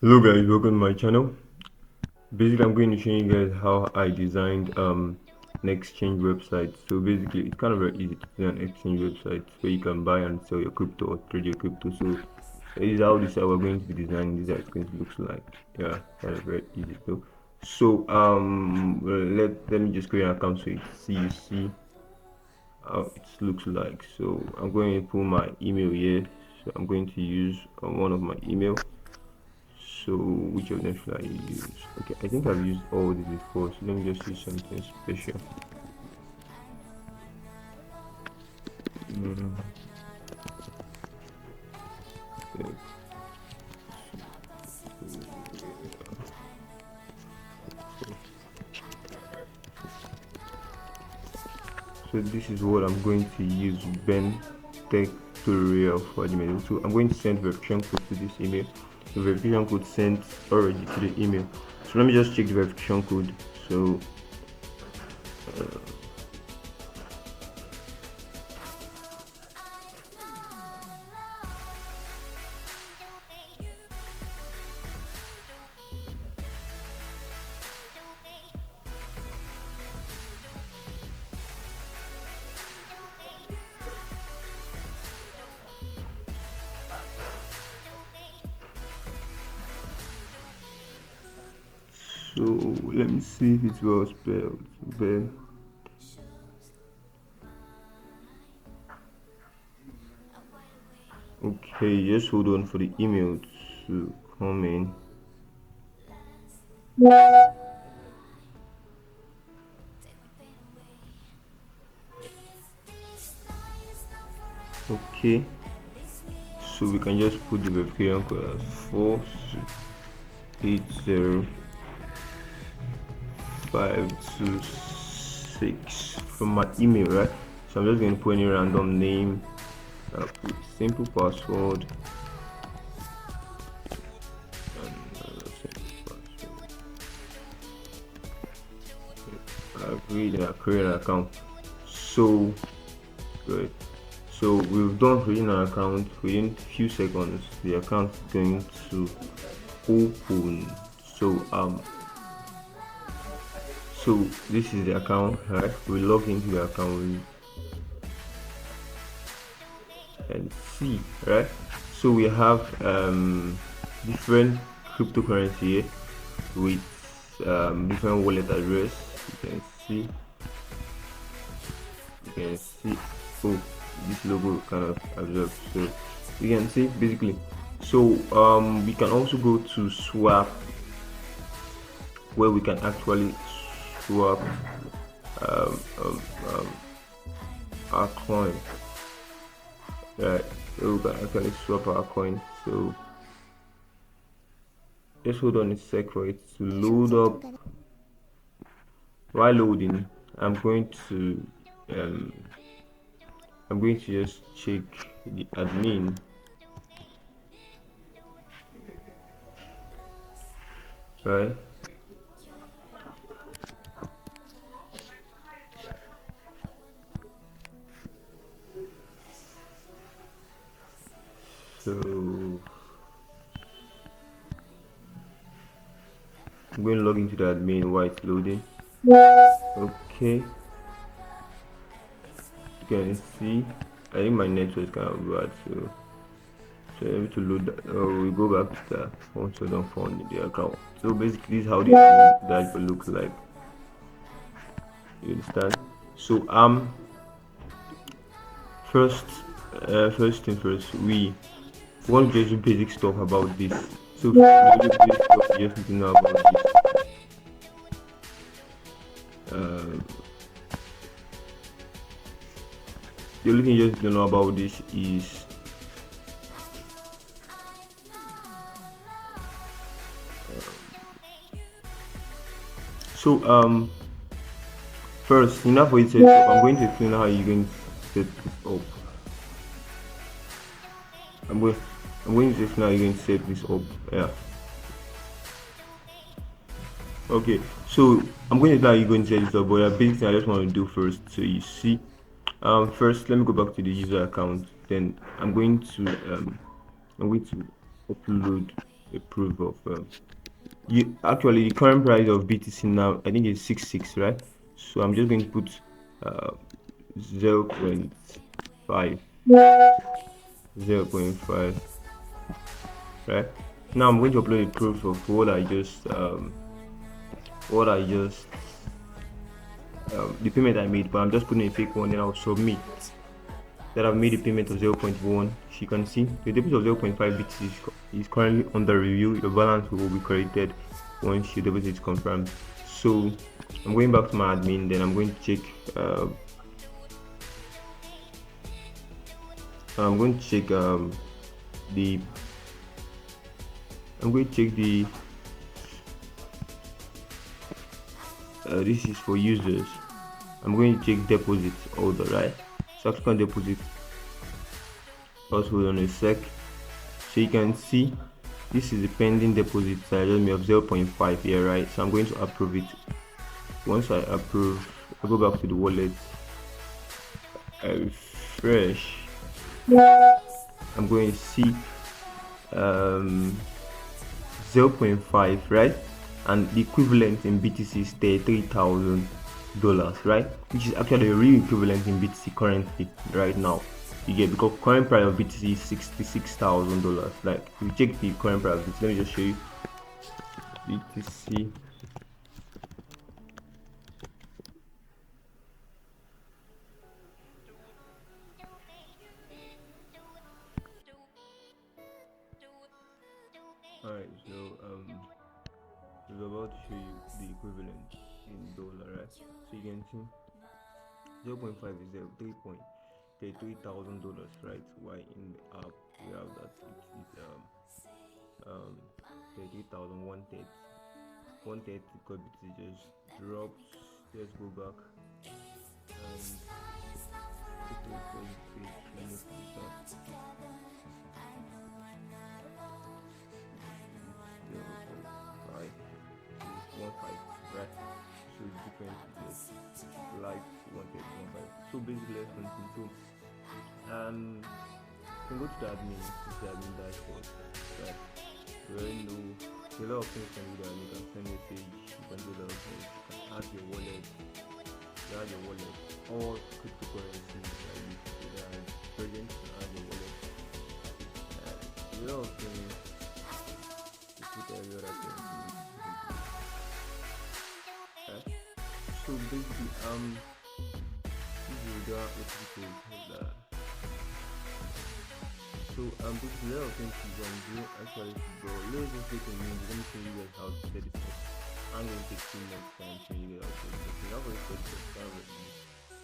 Hello guys, welcome to my channel. Basically, I'm going to show you guys how I designed an exchange website. So basically, it's kind of very easy to design an exchange website where you can buy and sell your crypto or trade your crypto. So this is how we're going to be designing. This is how it's going to look like. Yeah, kind of very easy though. So let me just create an account so you see how it looks like. So I'm going to put my email here. So I'm going to use one of my email. So which of them should I use? Okay, I think I've used all these before, so let me just use something special. Mm, okay. So this is what I'm going to use, Ben Tech Tutorial for Gmail. So I'm going to send verification code to this email. The verification code sent already to the email. So let me just check the verification code. So so let me see if it's well spelled. Ben. Okay, just hold on for the email to come in. Okay, so we can just put the verification code as 4805226 from my email, right? So I'm just going to put any random name, put simple password, and I create an account. So good. So we've done creating an account. Within few seconds the account is going to open. So this is the account, right? We log into the account and see, right? So we have different cryptocurrency here with different wallet address. You can see oh, this logo kind of absorbed, so you can see basically. So we can also go to swap, where we can actually swap um, um, um, our coin, right? So we can actually swap our coin. So just hold on a sec for it to load up. While loading, um, I'm going to just check the admin, right? So I'm going to log into the admin while it's loading. Okay, you can see I think my network is kind of bad, so able to load that. We go back to that once we're done funding the account. So basically this is how the dashboard looks like. You understand? So first first thing first, we want to just do basic stuff about this. So basic stuff you just need to know about this. The only thing you just need to know about this is so first, enough for it set up. I'm going to explain how you're going to set this up. I'm going to explain how you're going to set this up. Yeah. Okay. So I'm going to tell you going to set this up, but the basic thing I just want to do first, so you see. First, let me go back to the user account. Then I'm going to upload a proof of you actually the current price of BTC now I think is 66, right? So I'm just going to put 0.5 0.5, right? Now I'm going to upload a proof of what I just the payment I made, but I'm just putting a fake one, then I'll submit that I've made a payment of 0.1. You can see the deposit of 0.5 BTC is currently under review. Your balance will be credited once your deposit is confirmed. So I'm going back to my admin, then I'm going to check I'm going to check the I'm going to check the this is for users. I'm going to check deposit order, right? So I click on deposit. Also hold on a sec. So you can see this is the pending deposit size of 0.5 here, right? So I'm going to approve it. Once I approve, I go back to the wallet, I refresh. I'm going to see 0.5, right? And the equivalent in BTC is $33,000, right? Which is actually a real equivalent in BTC currently right now. You get, because current price of BTC is $66,000. Like, if you check the current price of BTC, let me just show you. BTC. Alright, so we're about to show you the equivalent in dollar, right? So you can see 0.5 is $3,000, right? Why in the app we have that it is 33,130 because it just drops. Let's go back and take a look at the page. Right? So it's different. Just like 130, 1.5. So basically, let's continue. You can go to the admin dashboard. Right? You already know a lot of things can do that. You can send message. You can do a lot of things. You can add your wallet. All cryptocurrency that you can present. You can add your wallet. A lot of things. You put every other thing. So basically, this is the basically a lot of things you can do actually to go. Let's just take a minute. Let me show you guys how to set this up. I'm going to take 2 minutes time to show you guys how to set it up.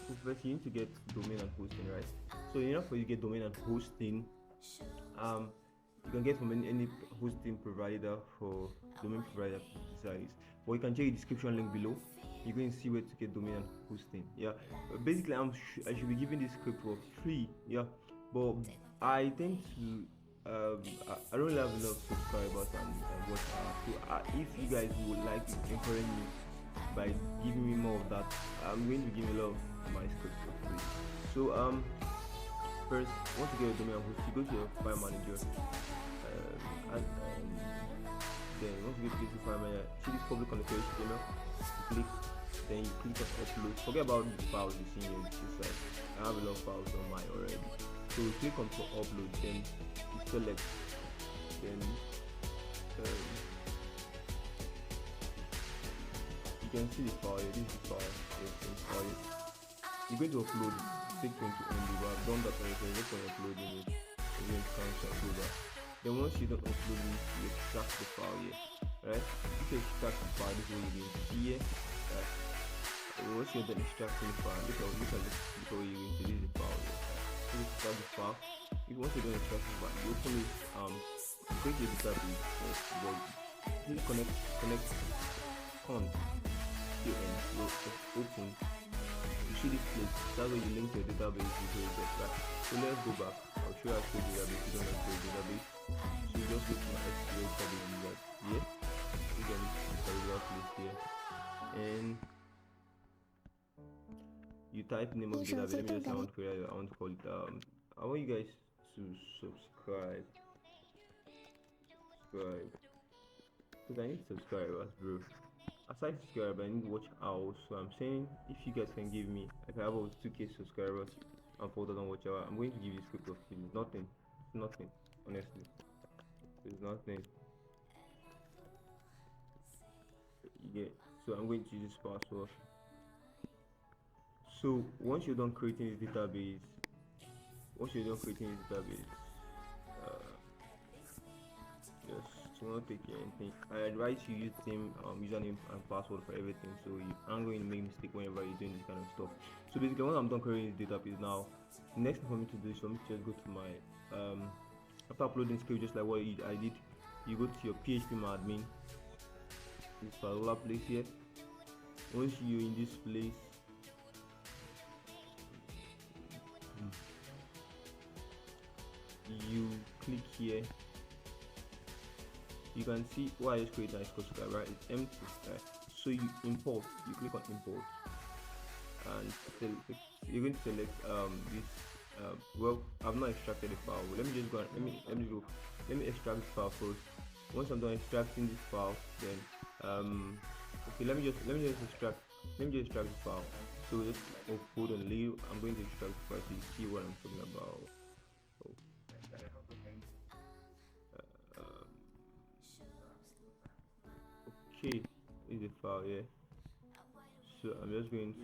So first you need to get domain and hosting, right? So in order for you to get domain and hosting, you can get from any hosting provider for domain provider size, or you can check the description link below. You're going to see where to get domain and hosting. Yeah, basically I should be giving this script for free. Yeah, but I tend to I don't really have enough subscribers and whatnot. So if you guys would like to encourage me by giving me more of that, I'm going to give a lot of my scripts for free. So first, once you get a domain and host, you go to your file manager, and then once you get to the file manager, see this public connector HTML, you click, then you click on upload. Forget about the files you see here. I have a lot of files on mine already. So you click on upload, then you select, then you can see the file. This is the file. You're going to upload it. Take 20 MB, but I've done that already. So you're going to uploading it. You're going to cancel over. Then once you don't upload it, you extract the file here, right? If you extract the file, this is what you're going to see here, right? And once you're done extracting the file, look at what you're going to do the file here. So you extract the file. If once you're done extracting the file, you open it. You click the database first, but you connect on here and you open. You see this place. That's where you link your database with your right? So let's go back. I'll show you how to create database. You don't have to create database. So you just go to my SQL database right here. You can install place here. And you type name of the database. Let me just I want to call it I want you guys to subscribe subscribe. Because I need subscribers, bro. Aside subscribe, I need watch hours. So I'm saying if you guys can give me, if I have about 2K subscribers and 4,000 watch hour, I'm going to give you script of film. Nothing. It's nothing. Honestly. It's nothing. You get. So I'm going to use this password. So once you're done creating this database, uh, just not taking anything. I advise you use same username and password for everything, so you aren't going to make mistake whenever you're doing this kind of stuff. So basically, once I'm done creating this database now, next thing for me to do is for me to just go to my after uploading skill, just like what I did. You go to your PHP admin, this particular place here. Once you're in this place, you click here. You can see why I just created nice code right? It's empty, right? So you import. You click on import, and you're going to select this. Well, I've not extracted the file. Let me just go. Let me extract this file first. Once I'm done extracting this file, then okay. Let me just extract the file. So just hold on, leave. I'm going to extract the file so you see what I'm talking about. Oh. Okay, is the file here. So I'm just going to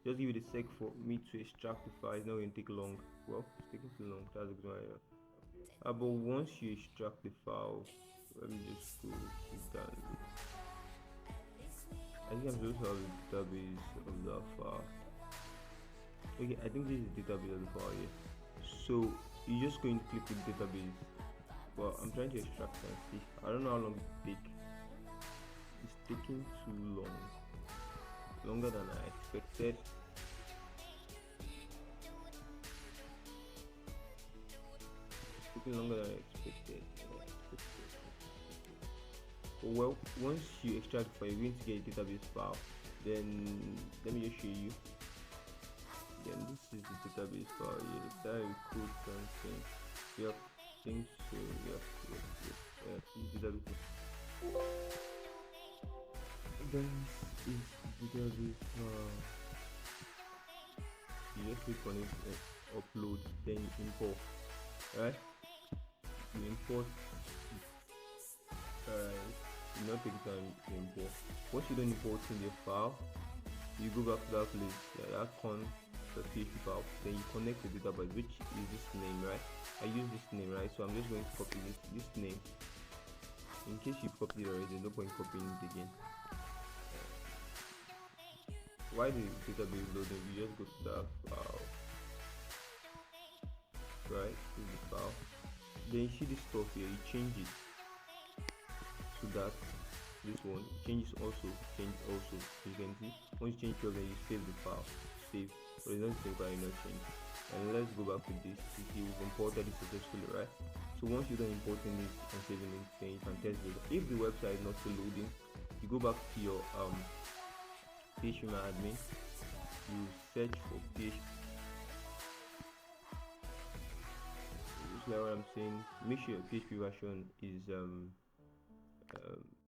just give it a sec for me to extract the file. It's not going to take long. Well, it's taking too long. That's a good one. But once you extract the file, let me just go to download. I think I'm supposed to have a database of that file. Okay, I think this is the database of the file here. So you're just going to click the database. Well, I'm trying to extract and see. I don't know how long it takes. It's taking too long. Longer than I expected. It's taking longer than I expected. Well, once you extract the file, you're going to get a database file. Then let me just show you. Then this is the database file here. That is code something. Yep, think so. Yep. This is the database. This is the database file. You just click on it and upload, then import. Right? You import. You not take time to import. Once you don't import in the file, you go back to that place, that con the PHP file, then you connect the database, which is this name, right? I use this name, right? So I'm just going to copy this name. In case you copied it already, no point copying it again. While the database is loading, you just go to that file, right? To the file. Then you see this stuff here, you change it to that. This one change also. You can see once you change it, then you save the file. Save, but it's not the same file, not change. And let's go back to this. You see we've imported it successfully, right? So once you're done importing this and saving it, then you can test it. If the website is not still loading, you go back to your PHP admin. You search for PHP. Just like what I'm saying, make sure your PHP version is